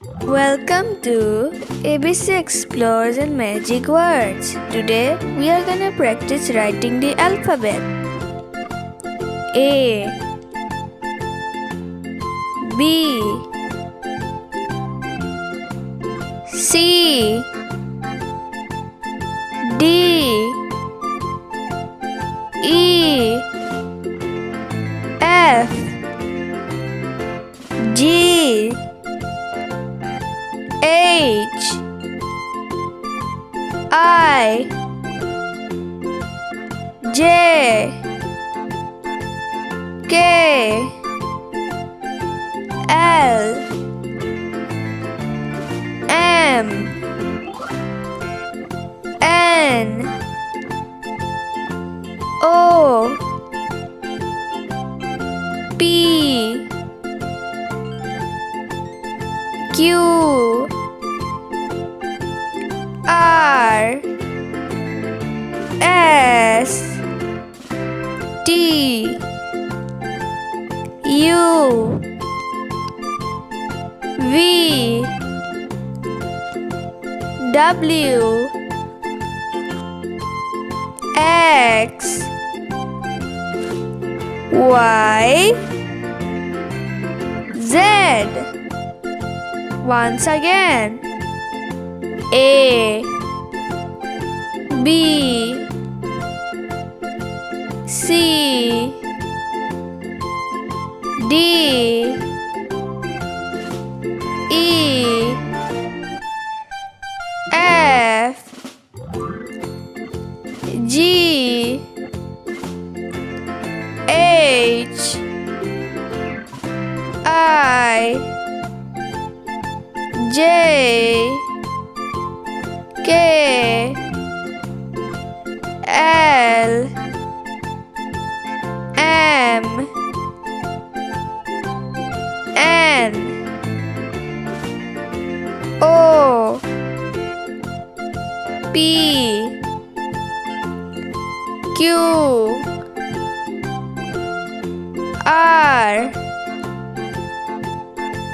Welcome to ABC Explores and Magic Words. Today we are gonna practice writing the alphabet. A B C D E F G H I J K L M N O P Q R S T U V W X Y Z. Once again. A B C D E F G H I J K L M N O P Q R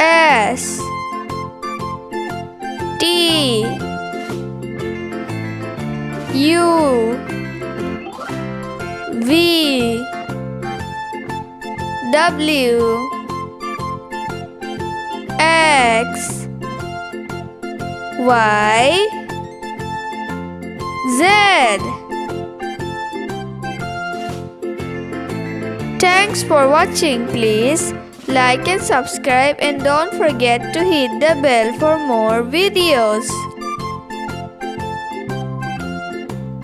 S T U V W X Y Z. Thanks for watching. Please like and subscribe, and don't forget to hit the bell for more videos.